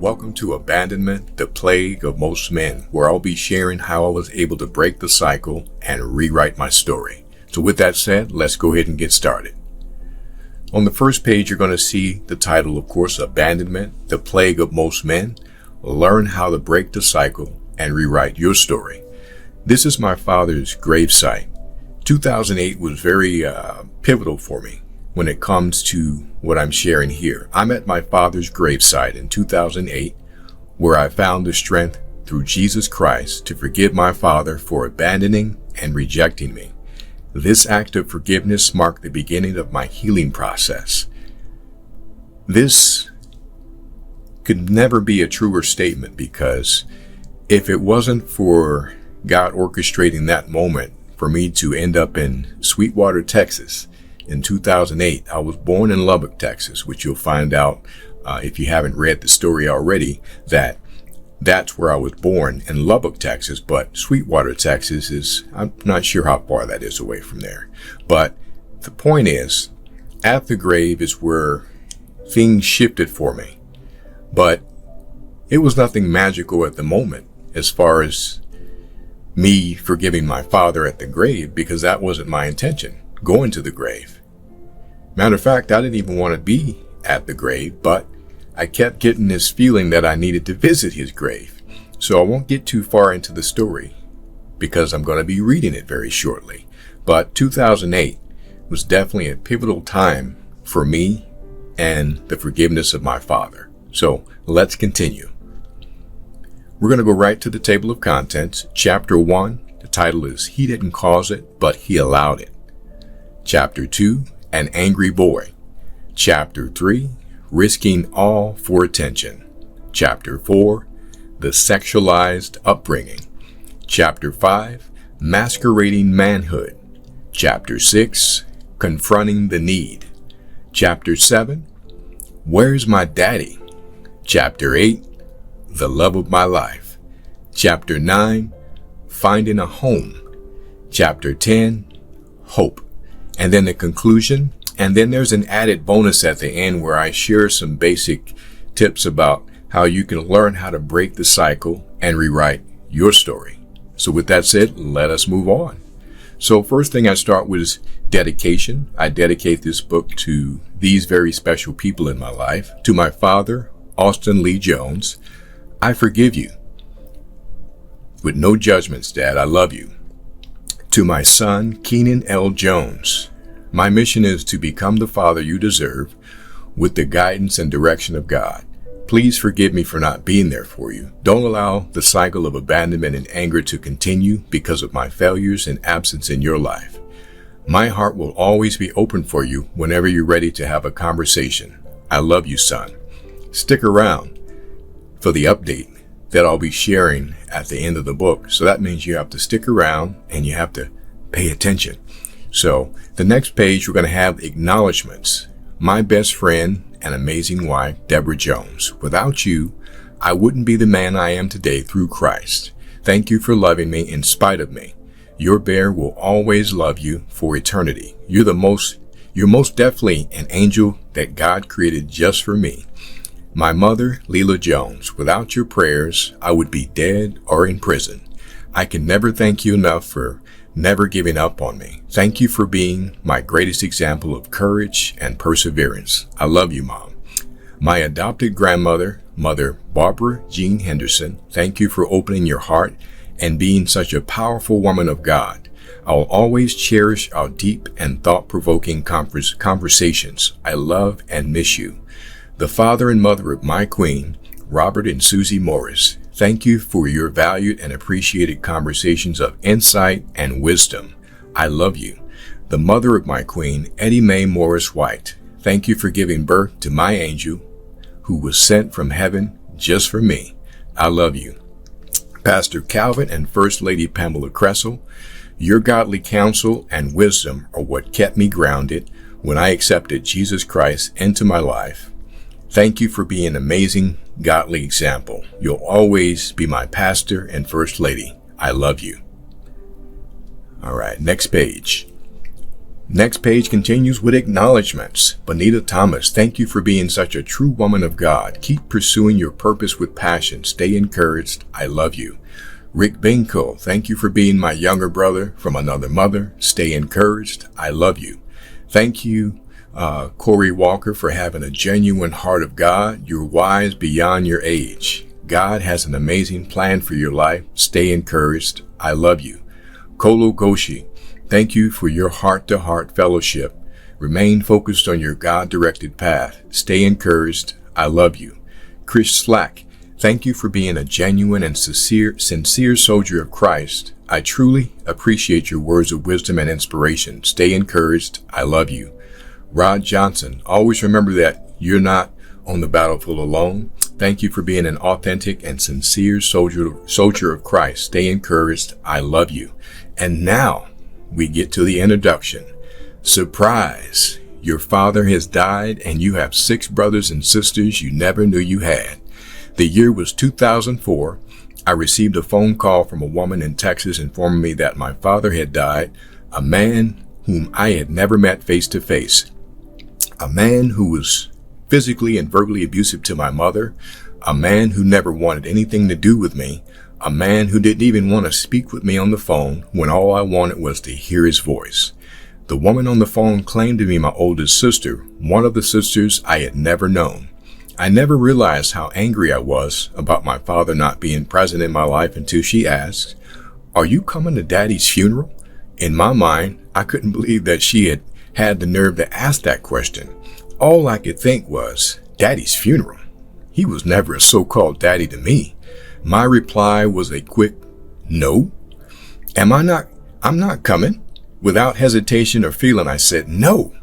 Welcome to Abandonment, the Plague of Most Men, where I'll be sharing how I was able to break the cycle and rewrite my story. So with that said, let's go ahead and get started. On the first page, you're going to see the title, of course, Abandonment, the Plague of Most Men. Learn how to break the cycle and rewrite your story. This is my father's gravesite. 2008 was very pivotal for me when it comes to what I'm sharing here. I'm at my father's gravesite in 2008, where I found the strength through Jesus Christ to forgive my father for abandoning and rejecting me. This act of forgiveness marked the beginning of my healing process. This could never be a truer statement, because if it wasn't for God orchestrating that moment for me to end up in Sweetwater, Texas, in 2008, I was born in Lubbock, Texas, which you'll find out if you haven't read the story already, that's where I was born, in Lubbock, Texas, but Sweetwater, Texas I'm not sure how far that is away from there. But the point is, at the grave is where things shifted for me. But it was nothing magical at the moment as far as me forgiving my father at the grave, because that wasn't my intention, going to the grave. Matter of fact, I didn't even want to be at the grave, but I kept getting this feeling that I needed to visit his grave. So I won't get too far into the story because I'm going to be reading it very shortly. But 2008 was definitely a pivotal time for me and the forgiveness of my father. So let's continue. We're going to go right to the table of contents. Chapter 1, the title is He Didn't Cause It, But He Allowed It. Chapter 2, An Angry Boy. Chapter 3, Risking All for Attention. Chapter 4, The Sexualized Upbringing. Chapter 5, Masquerading Manhood. Chapter 6, Confronting the Need. Chapter 7, Where's My Daddy? Chapter 8, The Love of My Life. Chapter 9, Finding a Home. Chapter 10, Hope. And then the conclusion. And then there's an added bonus at the end where I share some basic tips about how you can learn how to break the cycle and rewrite your story. So with that said, let us move on. So first thing I start with is dedication. I dedicate this book to these very special people in my life. To my father, Austin Lee Jones. I forgive you. With no judgments, Dad, I love you. To my son, Keenan L. Jones. My mission is to become the father you deserve with the guidance and direction of God. Please forgive me for not being there for you. Don't allow the cycle of abandonment and anger to continue because of my failures and absence in your life. My heart will always be open for you whenever you're ready to have a conversation. I love you, son. Stick around for the update that I'll be sharing at the end of the book. So that means you have to stick around and you have to pay attention. So the next page, we're going to have acknowledgments. My best friend and amazing wife, Deborah Jones. Without you, I wouldn't be the man I am today through Christ. Thank you for loving me in spite of me. Your bear will always love you for eternity. You're most definitely an angel that God created just for me. My mother, Leela Jones. Without your prayers, I would be dead or in prison. I can never thank you enough for never giving up on me. Thank you for being my greatest example of courage and perseverance. I love you, Mom. My adopted grandmother, Mother Barbara Jean Henderson. Thank you for opening your heart and being such a powerful woman of God. I will always cherish our deep and thought-provoking conversations. I love and miss you. The father and mother of my queen, Robert and Susie Morris. Thank you for your valued and appreciated conversations of insight and wisdom. I love you. The mother of my queen, Eddie Mae Morris White. Thank you for giving birth to my angel, who was sent from heaven just for me. I love you. Pastor Calvin and First Lady Pamela Cressel. Your godly counsel and wisdom are what kept me grounded when I accepted Jesus Christ into my life. Thank you for being an amazing, godly example. You'll always be my pastor and first lady. I love you. All right, next page. Next page continues with acknowledgments. Bonita Thomas, thank you for being such a true woman of God. Keep pursuing your purpose with passion. Stay encouraged. I love you. Rick Binko, thank you for being my younger brother from another mother. Stay encouraged. I love you. Thank you, Corey Walker, for having a genuine heart of God. You're wise beyond your age. God has an amazing plan for your life. Stay encouraged. I love you. Kolo Goshi, thank you for your heart-to-heart fellowship. Remain focused on your God-directed path. Stay encouraged. I love you. Chris Slack, thank you for being a genuine and sincere soldier of Christ. I truly appreciate your words of wisdom and inspiration. Stay encouraged. I love you. Rod Johnson, always remember that you're not on the battlefield alone. Thank you for being an authentic and sincere soldier of Christ. Stay encouraged. I love you. And now we get to the introduction. Surprise! Your father has died and you have 6 brothers and sisters you never knew you had. The year was 2004. I received a phone call from a woman in Texas informing me that my father had died, a man whom I had never met face to face, a man who was physically and verbally abusive to my mother, a man who never wanted anything to do with me, a man who didn't even want to speak with me on the phone when all I wanted was to hear his voice. The woman on the phone claimed to be my oldest sister, one of the sisters I had never known. I never realized how angry I was about my father not being present in my life until she asked, "Are you coming to Daddy's funeral?" In my mind, I couldn't believe that she had had the nerve to ask that question. All I could think was, Daddy's funeral? He was never a so-called daddy to me. My reply was a quick, no. I'm not coming. Without hesitation or feeling, I said, no,